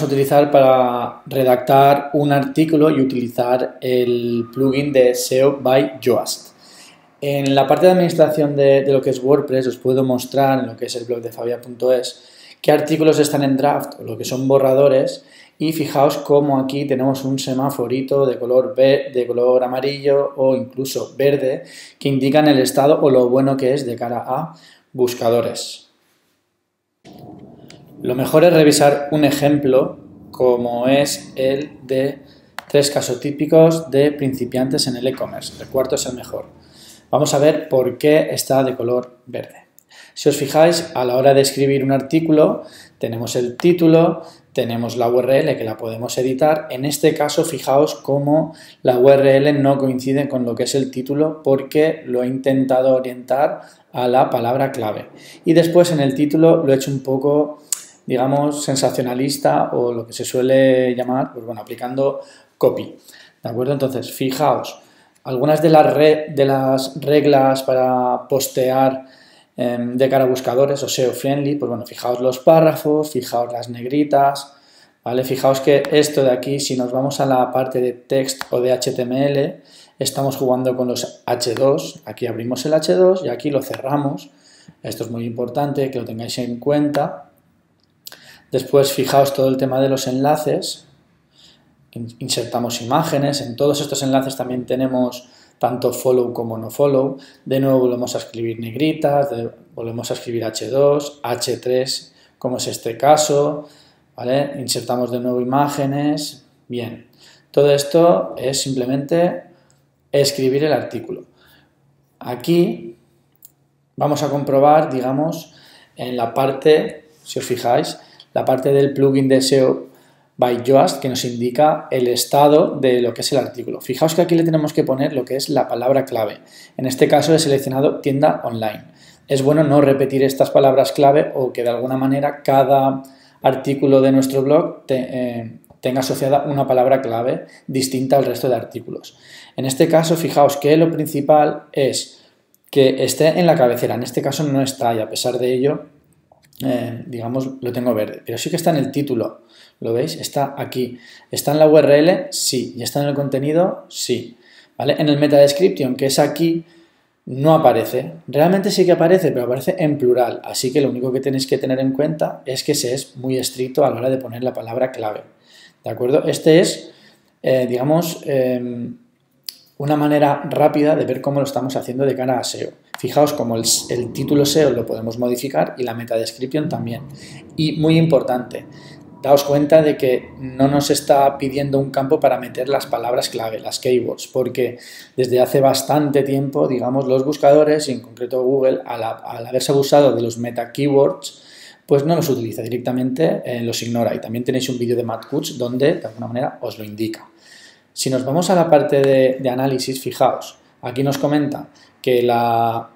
vamos a utilizar para redactar un artículo y utilizar el plugin de SEO by Yoast. En la parte de administración de lo que es WordPress os puedo mostrar en lo que es el blog de Fabian.es qué artículos están en draft o lo que son borradores, y fijaos cómo aquí tenemos un semaforito de color amarillo o incluso verde que indican el estado o lo bueno que es de cara a buscadores. Lo mejor es revisar un ejemplo como es el de 3 casos típicos de principiantes en el e-commerce. El cuarto es el mejor. Vamos a ver por qué está de color verde. Si os fijáis, a la hora de escribir un artículo tenemos el título, tenemos la URL que la podemos editar. En este caso, fijaos cómo la URL no coincide con lo que es el título porque lo he intentado orientar a la palabra clave. Y después en el título lo he hecho un poco, digamos, sensacionalista o lo que se suele llamar, pues bueno, aplicando copy. ¿De acuerdo? Entonces, fijaos, algunas de las reglas para postear de cara a buscadores o SEO friendly, pues bueno, fijaos los párrafos, fijaos las negritas, ¿vale? Fijaos que esto de aquí, si nos vamos a la parte de text o de HTML, estamos jugando con los H2, aquí abrimos el H2 y aquí lo cerramos. Esto es muy importante que lo tengáis en cuenta. Después, fijaos todo el tema de los enlaces, insertamos imágenes, en todos estos enlaces también tenemos tanto follow como no follow. De nuevo volvemos a escribir negritas, volvemos a escribir H2, H3, como es este caso, ¿vale? Insertamos de nuevo imágenes. Bien, todo esto es simplemente escribir el artículo. Aquí vamos a comprobar, digamos, en la parte, si os fijáis, la parte del plugin de SEO by Yoast que nos indica el estado de lo que es el artículo. Fijaos que aquí le tenemos que poner lo que es la palabra clave. En este caso he seleccionado tienda online. Es bueno no repetir estas palabras clave o que de alguna manera cada artículo de nuestro blog tenga asociada una palabra clave distinta al resto de artículos. En este caso, fijaos que lo principal es que esté en la cabecera. En este caso no está y a pesar de ello, digamos, lo tengo verde. Pero sí que está en el título. ¿Lo veis? Está aquí. ¿Está en la URL? Sí. ¿Y está en el contenido? Sí. ¿Vale? En el meta description, que es aquí, no aparece. Realmente sí que aparece, pero aparece en plural. Así que lo único que tenéis que tener en cuenta es que se es muy estricto a la hora de poner la palabra clave. ¿De acuerdo? Este es, digamos, una manera rápida de ver cómo lo estamos haciendo de cara a SEO. Fijaos como el título SEO lo podemos modificar y la meta description también. Y muy importante, daos cuenta de que no nos está pidiendo un campo para meter las palabras clave, las keywords, porque desde hace bastante tiempo, digamos, los buscadores, y en concreto Google, al haberse abusado de los meta keywords, pues no los utiliza directamente, los ignora. Y también tenéis un vídeo de Matt Cutts donde, de alguna manera, os lo indica. Si nos vamos a la parte de análisis, fijaos, aquí nos comenta que la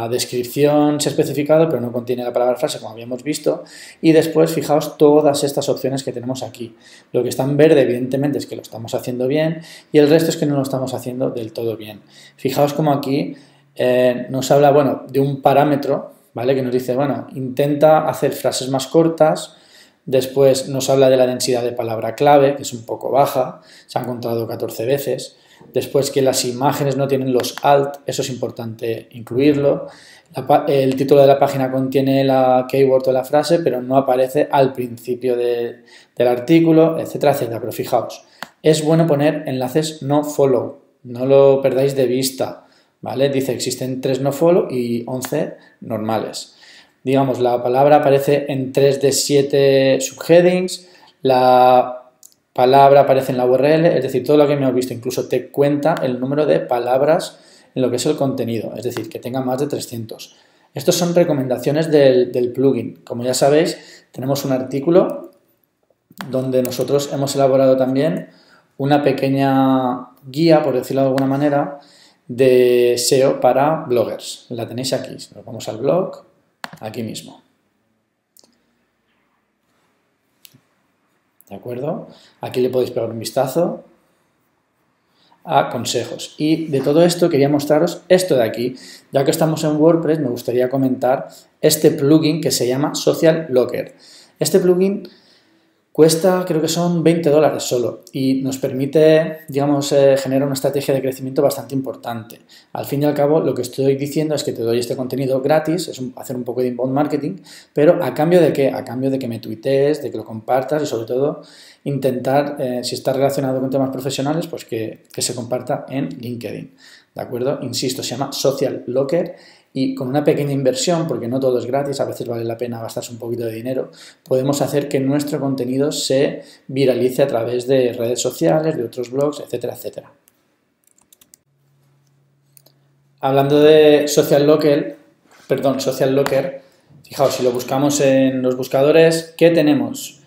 descripción se ha especificado, pero no contiene la palabra frase, como habíamos visto, y después fijaos todas estas opciones que tenemos aquí. Lo que está en verde, evidentemente, es que lo estamos haciendo bien, y el resto es que no lo estamos haciendo del todo bien. Fijaos como aquí nos habla, bueno, de un parámetro, ¿vale? Que nos dice, bueno, intenta hacer frases más cortas. Después nos habla de la densidad de palabra clave, que es un poco baja, se ha encontrado 14 veces. Después que las imágenes no tienen los alt, eso es importante incluirlo. El título de la página contiene la keyword o la frase, pero no aparece al principio del artículo, etcétera, etcétera. Pero fijaos, es bueno poner enlaces no follow, no lo perdáis de vista, ¿vale? Dice, existen 3 no follow y 11 normales. Digamos, la palabra aparece en 3 de 7 subheadings, la palabra aparece en la URL, es decir, todo lo que hemos visto, incluso te cuenta el número de palabras en lo que es el contenido, es decir, que tenga más de 300. Estas son recomendaciones del plugin. Como ya sabéis, tenemos un artículo donde nosotros hemos elaborado también una pequeña guía, por decirlo de alguna manera, de SEO para bloggers. La tenéis aquí. Si nos vamos al blog, aquí mismo. ¿De acuerdo? Aquí le podéis pegar un vistazo a consejos. Y de todo esto quería mostraros esto de aquí. Ya que estamos en WordPress, me gustaría comentar este plugin que se llama Social Locker. Este plugin Cuesta, creo que son $20 solo y nos permite, digamos, generar una estrategia de crecimiento bastante importante. Al fin y al cabo, lo que estoy diciendo es que te doy este contenido gratis, es hacer un poco de inbound marketing, pero ¿a cambio de qué? A cambio de que me tuitees, de que lo compartas y sobre todo intentar, si está relacionado con temas profesionales, pues que se comparta en LinkedIn. ¿De acuerdo? Insisto, se llama Social Locker. Y con una pequeña inversión, porque no todo es gratis, a veces vale la pena gastarse un poquito de dinero, podemos hacer que nuestro contenido se viralice a través de redes sociales, de otros blogs, etcétera, etcétera. Hablando de Social Locker, fijaos, si lo buscamos en los buscadores, ¿qué tenemos?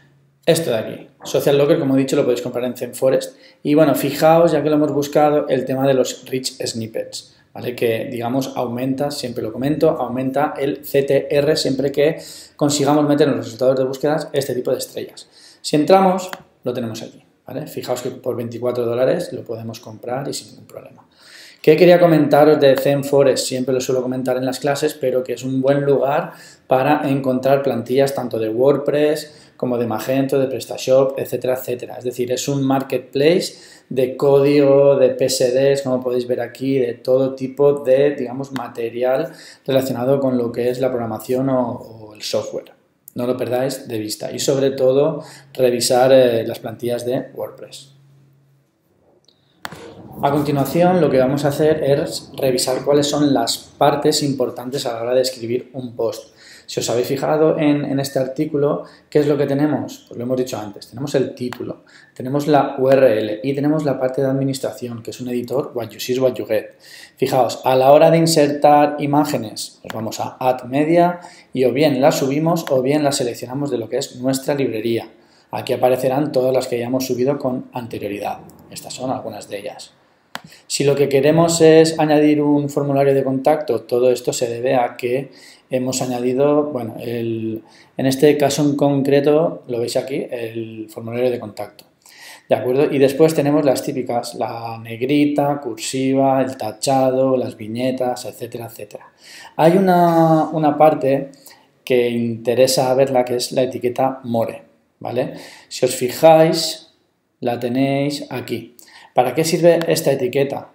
Esto de aquí. Social Locker, como he dicho, lo podéis comprar en ThemeForest. Y bueno, fijaos, ya que lo hemos buscado, el tema de los Rich Snippets. ¿Vale? Que, digamos, aumenta, siempre lo comento, aumenta el CTR siempre que consigamos meter en los resultados de búsquedas este tipo de estrellas. Si entramos, lo tenemos aquí, ¿vale? Fijaos que por $24 lo podemos comprar y sin ningún problema. ¿Qué quería comentaros de ThemeForest? Siempre lo suelo comentar en las clases, pero que es un buen lugar para encontrar plantillas tanto de WordPress como de Magento, de PrestaShop, etcétera, etcétera. Es decir, es un marketplace de código, de PSDs, como podéis ver aquí, de todo tipo de, digamos, material relacionado con lo que es la programación o el software. No lo perdáis de vista y sobre todo revisar las plantillas de WordPress. A continuación, lo que vamos a hacer es revisar cuáles son las partes importantes a la hora de escribir un post. Si os habéis fijado en este artículo, ¿qué es lo que tenemos? Pues lo hemos dicho antes, tenemos el título, tenemos la URL y tenemos la parte de administración, que es un editor What You See is What You Get. Fijaos, a la hora de insertar imágenes, nos vamos a Add Media y o bien las subimos o bien las seleccionamos de lo que es nuestra librería. Aquí aparecerán todas las que hayamos subido con anterioridad. Estas son algunas de ellas. Si lo que queremos es añadir un formulario de contacto, todo esto se debe a que hemos añadido, bueno, en este caso en concreto, lo veis aquí, el formulario de contacto. ¿De acuerdo? Y después tenemos las típicas, la negrita, cursiva, el tachado, las viñetas, etcétera, etcétera. Hay una parte que interesa verla, que es la etiqueta More, ¿vale? Si os fijáis, la tenéis aquí. ¿Para qué sirve esta etiqueta?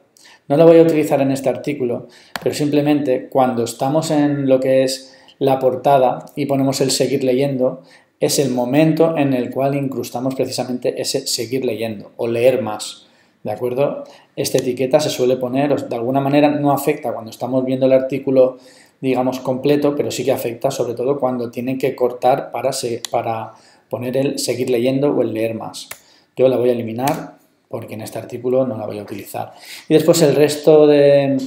No la voy a utilizar en este artículo, pero simplemente cuando estamos en lo que es la portada y ponemos el seguir leyendo, es el momento en el cual incrustamos precisamente ese seguir leyendo o leer más, ¿de acuerdo? Esta etiqueta se suele poner, de alguna manera no afecta cuando estamos viendo el artículo, digamos, completo, pero sí que afecta sobre todo cuando tienen que cortar para poner el seguir leyendo o el leer más. Yo la voy a eliminar porque en este artículo no la voy a utilizar. Y después el resto de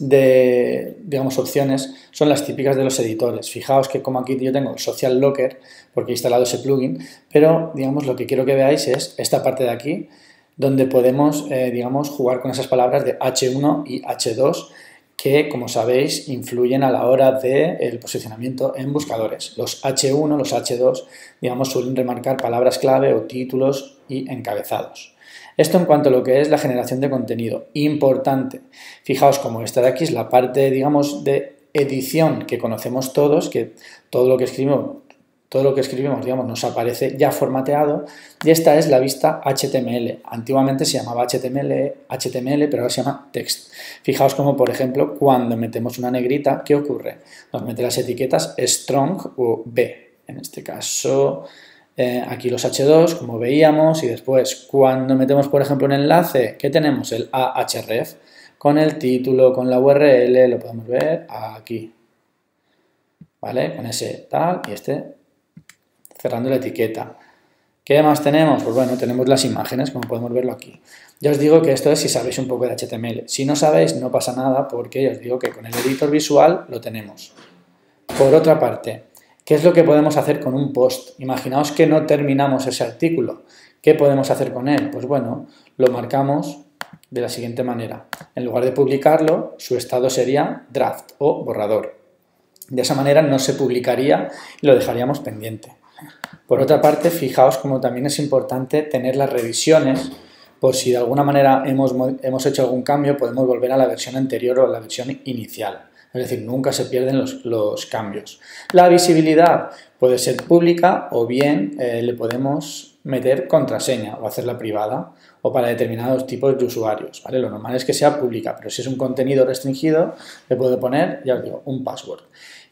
digamos, opciones son las típicas de los editores. Fijaos que como aquí yo tengo el Social Locker, porque he instalado ese plugin, pero digamos lo que quiero que veáis es esta parte de aquí, donde podemos, digamos, jugar con esas palabras de H1 y H2, que, como sabéis, influyen a la hora del posicionamiento en buscadores. Los H1, los H2, digamos, suelen remarcar palabras clave o títulos y encabezados. Esto en cuanto a lo que es la generación de contenido. Importante. Fijaos como esta de aquí es la parte, digamos, de edición que conocemos todos, que todo lo que escribimos, digamos, nos aparece ya formateado, y esta es la vista HTML. Antiguamente se llamaba HTML, pero ahora se llama text. Fijaos como, por ejemplo, cuando metemos una negrita, ¿qué ocurre? Nos mete las etiquetas strong o B. En este caso, aquí los H2, como veíamos, y después cuando metemos, por ejemplo, un enlace, ¿qué tenemos? El Ahref, con el título, con la URL, lo podemos ver aquí, ¿vale? Con ese tal y este cerrando la etiqueta. ¿Qué más tenemos? Pues bueno, tenemos las imágenes, como podemos verlo aquí. Ya os digo que esto es si sabéis un poco de HTML. Si no sabéis, no pasa nada, porque ya os digo que con el editor visual lo tenemos. Por otra parte, ¿qué es lo que podemos hacer con un post? Imaginaos que no terminamos ese artículo. ¿Qué podemos hacer con él? Pues bueno, lo marcamos de la siguiente manera. En lugar de publicarlo, su estado sería draft o borrador. De esa manera no se publicaría y lo dejaríamos pendiente. Por otra parte, fijaos como también es importante tener las revisiones, por si de alguna manera hemos hecho algún cambio, podemos volver a la versión anterior o a la versión inicial. es decir, nunca se pierden los cambios. La visibilidad puede ser pública o bien le podemos meter contraseña o hacerla privada o para determinados tipos de usuarios, ¿vale? Lo normal es que sea pública, pero si es un contenido restringido le puedo poner, ya os digo, un password.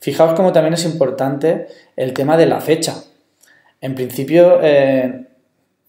Fijaos cómo también es importante el tema de la fecha. En principio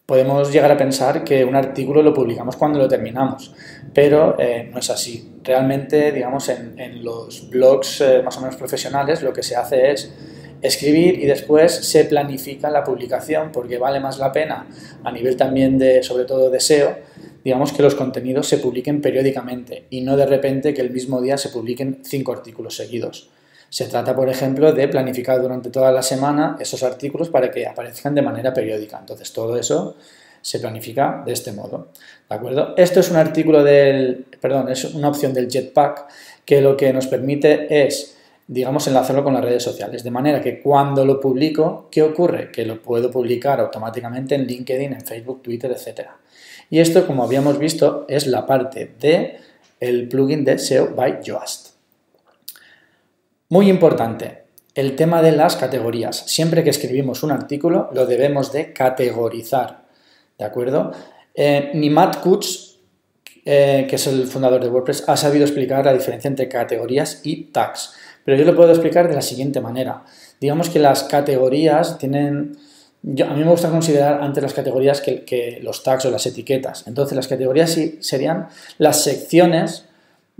podemos llegar a pensar que un artículo lo publicamos cuando lo terminamos, pero no es así. Realmente, digamos, en los blogs más o menos profesionales lo que se hace es escribir y después se planifica la publicación porque vale más la pena a nivel también de, sobre todo de SEO, digamos que los contenidos se publiquen periódicamente y no de repente que el mismo día se publiquen 5 artículos seguidos. Se trata, por ejemplo, de planificar durante toda la semana esos artículos para que aparezcan de manera periódica. Entonces, todo eso se planifica de este modo, ¿de acuerdo? Esto es un artículo es una opción del Jetpack que lo que nos permite es, digamos, enlazarlo con las redes sociales, de manera que cuando lo publico, ¿qué ocurre? Que lo puedo publicar automáticamente en LinkedIn, en Facebook, Twitter, etc. Y esto, como habíamos visto, es la parte del plugin de SEO by Yoast. Muy importante, el tema de las categorías. Siempre que escribimos un artículo lo debemos de categorizar, ¿de acuerdo? Ni Matt Cutts, que es el fundador de WordPress, ha sabido explicar la diferencia entre categorías y tags, pero yo lo puedo explicar de la siguiente manera. Digamos que las categorías tienen... a mí me gusta considerar antes las categorías que los tags o las etiquetas. Entonces las categorías sí serían las secciones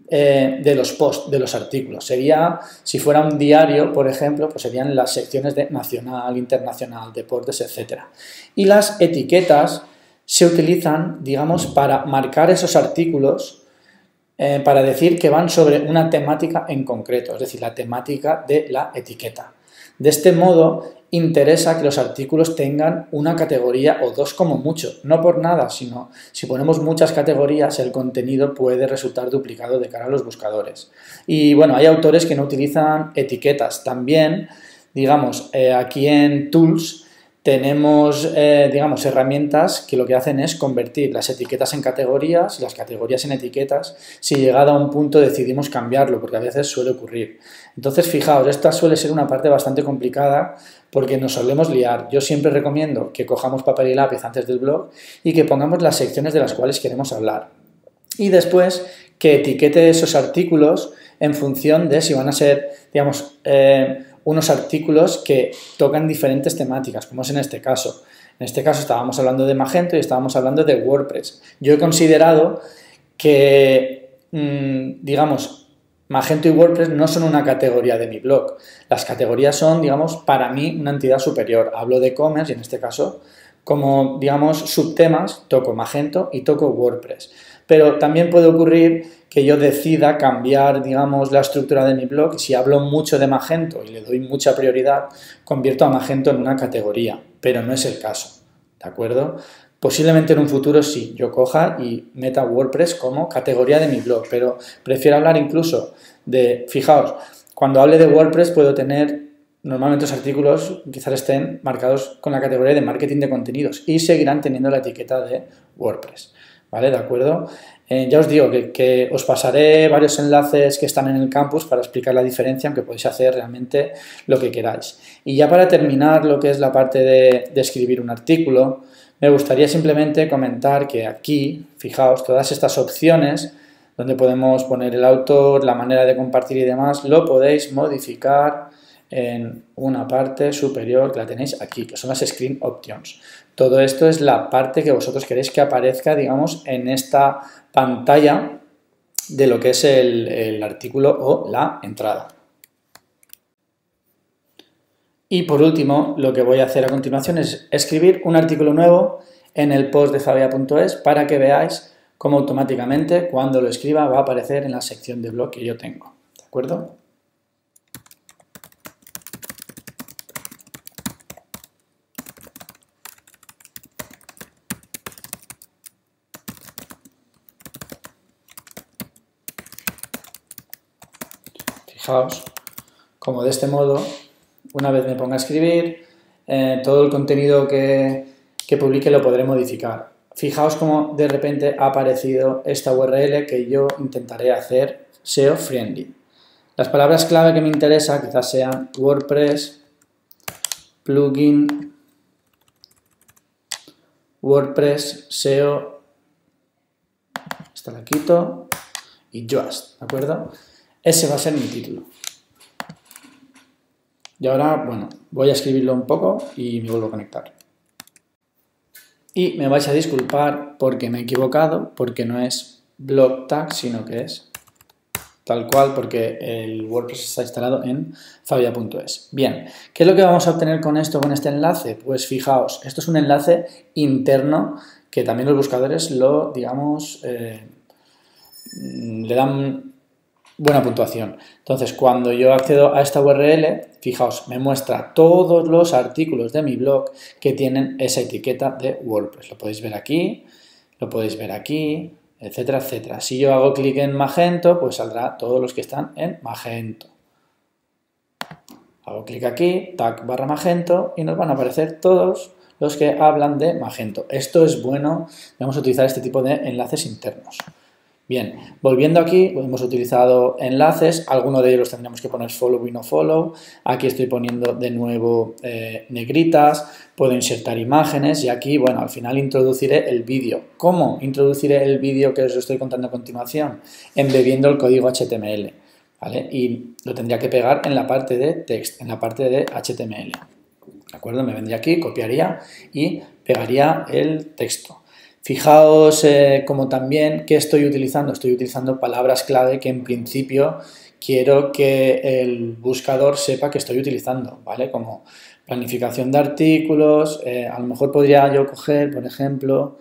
de los posts, de los artículos. Sería, si fuera un diario, por ejemplo, pues serían las secciones de nacional, internacional, deportes, etc. Y las etiquetas se utilizan, digamos, para marcar esos artículos, para decir que van sobre una temática en concreto, es decir, la temática de la etiqueta. De este modo, interesa que los artículos tengan una categoría o dos como mucho, no por nada, sino si ponemos muchas categorías el contenido puede resultar duplicado de cara a los buscadores. Y bueno, hay autores que no utilizan etiquetas. También, digamos, aquí en Tools tenemos, digamos, herramientas que lo que hacen es convertir las etiquetas en categorías y las categorías en etiquetas si llegado a un punto decidimos cambiarlo, porque a veces suele ocurrir. Entonces, fijaos, esta suele ser una parte bastante complicada porque nos solemos liar. Yo siempre recomiendo que cojamos papel y lápiz antes del blog y que pongamos las secciones de las cuales queremos hablar. Y después que etiquete esos artículos en función de si van a ser, digamos, unos artículos que tocan diferentes temáticas, como es en este caso. En este caso estábamos hablando de Magento y estábamos hablando de WordPress. Yo he considerado que, digamos, Magento y WordPress no son una categoría de mi blog. Las categorías son, digamos, para mí una entidad superior. Hablo de e-commerce y en este caso, como, digamos, subtemas, toco Magento y toco WordPress. Pero también puede ocurrir que yo decida cambiar, digamos, la estructura de mi blog y si hablo mucho de Magento y le doy mucha prioridad, convierto a Magento en una categoría, pero no es el caso, ¿de acuerdo? Posiblemente en un futuro sí, yo coja y meta WordPress como categoría de mi blog, pero prefiero hablar incluso de, fijaos, cuando hable de WordPress puedo tener, normalmente los artículos quizás estén marcados con la categoría de marketing de contenidos y seguirán teniendo la etiqueta de WordPress, ¿vale? ¿De acuerdo? Ya os digo que os pasaré varios enlaces que están en el campus para explicar la diferencia, aunque podéis hacer realmente lo que queráis. Y ya para terminar lo que es la parte de escribir un artículo, me gustaría simplemente comentar que aquí, fijaos, todas estas opciones donde podemos poner el autor, la manera de compartir y demás, lo podéis modificar en una parte superior que la tenéis aquí, que son las Screen Options. Todo esto es la parte que vosotros queréis que aparezca, digamos, en esta pantalla de lo que es el artículo o la entrada. Y por último, lo que voy a hacer a continuación es escribir un artículo nuevo en el post de Fabia.es para que veáis cómo automáticamente cuando lo escriba va a aparecer en la sección de blog que yo tengo. ¿De acuerdo? Fijaos, como de este modo, una vez me ponga a escribir, todo el contenido que publique lo podré modificar. Fijaos cómo de repente ha aparecido esta URL que yo intentaré hacer SEO friendly. Las palabras clave que me interesa quizás sean WordPress, plugin, WordPress, SEO, esta la quito, y Yoast, ¿de acuerdo? Ese va a ser mi título. Y ahora, bueno, voy a escribirlo un poco y me vuelvo a conectar. Y me vais a disculpar porque me he equivocado, porque no es blog tag, sino que es tal cual, porque el WordPress está instalado en fabia.es. Bien, ¿qué es lo que vamos a obtener con esto, con este enlace? Pues fijaos, esto es un enlace interno que también los buscadores lo, digamos, le dan buena puntuación. Entonces, cuando yo accedo a esta URL, fijaos, me muestra todos los artículos de mi blog que tienen esa etiqueta de WordPress. Lo podéis ver aquí, lo podéis ver aquí, etcétera, etcétera. Si yo hago clic en Magento, pues saldrá todos los que están en Magento. Hago clic aquí, tag barra Magento, y nos van a aparecer todos los que hablan de Magento. Esto es bueno, vamos a utilizar este tipo de enlaces internos. Bien, volviendo aquí, hemos utilizado enlaces, algunos de ellos los tendremos que poner follow y no follow. Aquí estoy poniendo de nuevo negritas, puedo insertar imágenes y aquí, bueno, al final introduciré el vídeo. ¿Cómo introduciré el vídeo que os estoy contando a continuación? Embebiendo el código HTML, ¿vale? Y lo tendría que pegar en la parte de text, en la parte de HTML. ¿De acuerdo? Me vendría aquí, copiaría y pegaría el texto. Fijaos como también, ¿qué estoy utilizando? Estoy utilizando palabras clave que en principio quiero que el buscador sepa que estoy utilizando, ¿vale? Como planificación de artículos, a lo mejor podría yo coger, por ejemplo,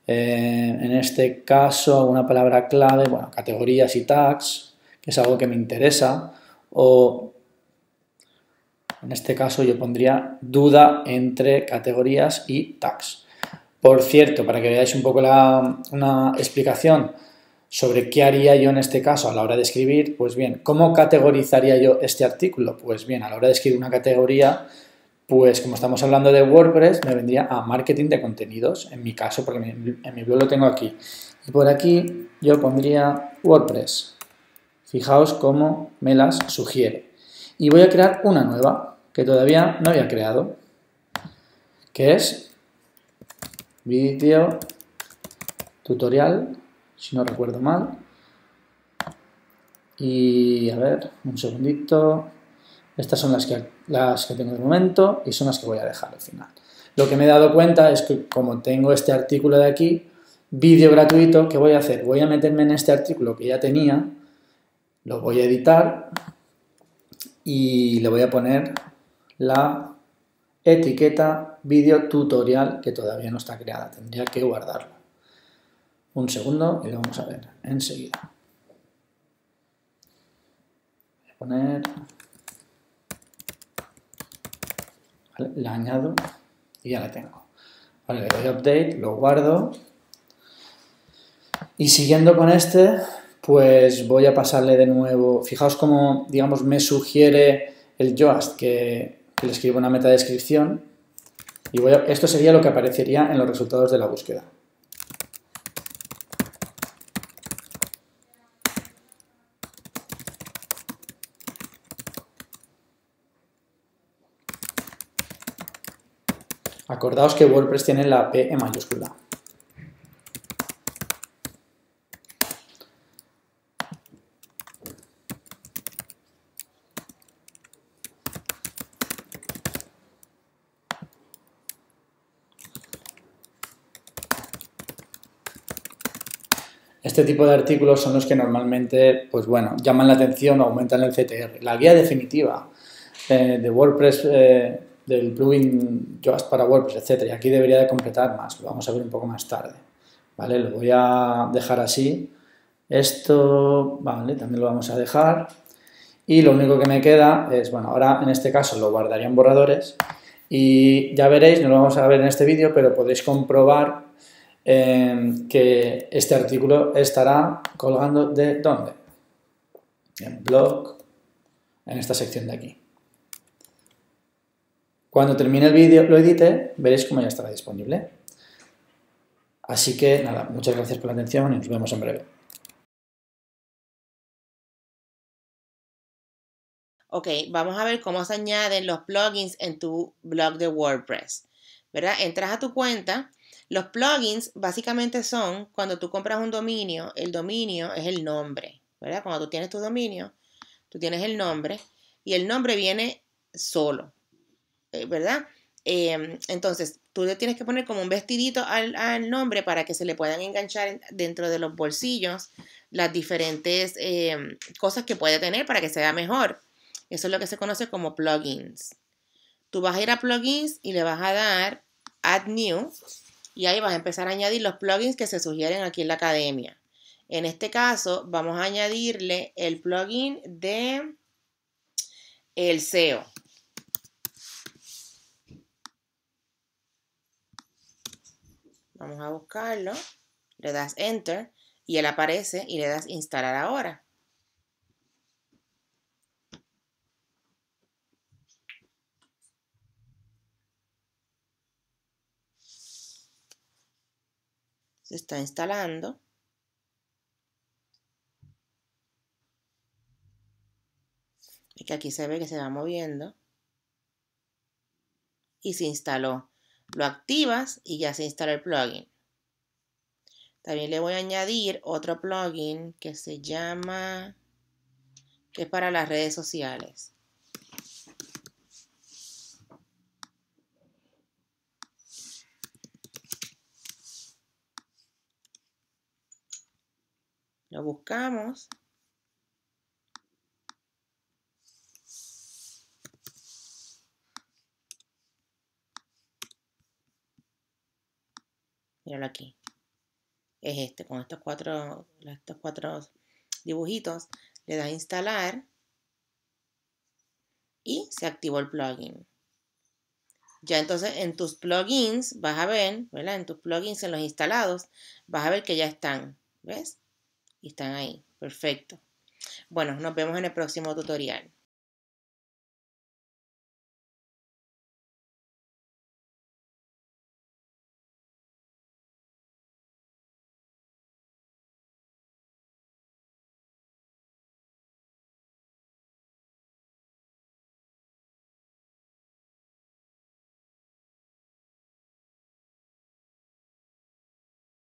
en este caso, una palabra clave, bueno, categorías y tags, que es algo que me interesa, o en este caso yo pondría duda entre categorías y tags. Por cierto, para que veáis un poco una explicación sobre qué haría yo en este caso a la hora de escribir, pues bien, ¿cómo categorizaría yo este artículo? Pues bien, a la hora de escribir una categoría, pues como estamos hablando de WordPress, me vendría a marketing de contenidos, en mi caso, porque en mi blog lo tengo aquí. Y por aquí yo pondría WordPress. Fijaos cómo me las sugiere. Y voy a crear una nueva, que todavía no había creado, que es vídeo tutorial, si no recuerdo mal. Y a ver, un segundito. Estas son las que tengo de momento y son las que voy a dejar al final. Lo que me he dado cuenta es que como tengo este artículo de aquí, vídeo gratuito, ¿qué voy a hacer? Voy a meterme en este artículo que ya tenía, lo voy a editar y le voy a poner la etiqueta vídeo tutorial que todavía no está creada. Tendría que guardarlo. Un segundo y lo vamos a ver enseguida. Voy a poner... ¿Vale? La añado y ya la tengo. Vale, le doy a update, lo guardo. Y siguiendo con este, pues voy a pasarle de nuevo... Fijaos cómo, digamos, me sugiere el Yoast que le escribo una metadescripción. Y esto sería lo que aparecería en los resultados de la búsqueda. Acordaos que WordPress tiene la P en mayúscula. Este tipo de artículos son los que normalmente, pues bueno, llaman la atención o aumentan el CTR. La guía definitiva de WordPress, del plugin Yoast para WordPress, etc. Y aquí debería de completar más, lo vamos a ver un poco más tarde. ¿Vale? Lo voy a dejar así. Esto, vale, también lo vamos a dejar. Y lo único que me queda es, bueno, ahora en este caso lo guardaría en borradores y ya veréis, no lo vamos a ver en este vídeo, pero podéis comprobar que este artículo estará colgando ¿de dónde? En blog, en esta sección de aquí. Cuando termine el vídeo, lo edite, veréis cómo ya estará disponible. Así que nada, muchas gracias por la atención y nos vemos en breve. Ok, vamos a ver cómo se añaden los plugins en tu blog de WordPress, ¿verdad? Entras a tu cuenta. Los plugins básicamente son cuando tú compras un dominio, el dominio es el nombre, ¿verdad? Cuando tú tienes tu dominio, tú tienes el nombre y el nombre viene solo, ¿verdad? Entonces, tú le tienes que poner como un vestidito al nombre para que se le puedan enganchar dentro de los bolsillos las diferentes cosas que puede tener para que sea mejor. Eso es lo que se conoce como plugins. Tú vas a ir a plugins y le vas a dar Add New y ahí vas a empezar a añadir los plugins que se sugieren aquí en la academia. En este caso, vamos a añadirle el plugin de el SEO. Vamos a buscarlo, le das Enter y él aparece y le das Instalar ahora. Se está instalando. Y que aquí se ve que se va moviendo. Y se instaló. Lo activas y ya se instala el plugin. También le voy a añadir otro plugin que se llama, que es para las redes sociales. Lo buscamos. Míralo aquí. Es este, con estos cuatro dibujitos. Le das a instalar y se activó el plugin. Ya entonces en tus plugins vas a ver, ¿verdad? En tus plugins, en los instalados, vas a ver que ya están, ¿ves? Y están ahí, perfecto. Bueno, nos vemos en el próximo tutorial.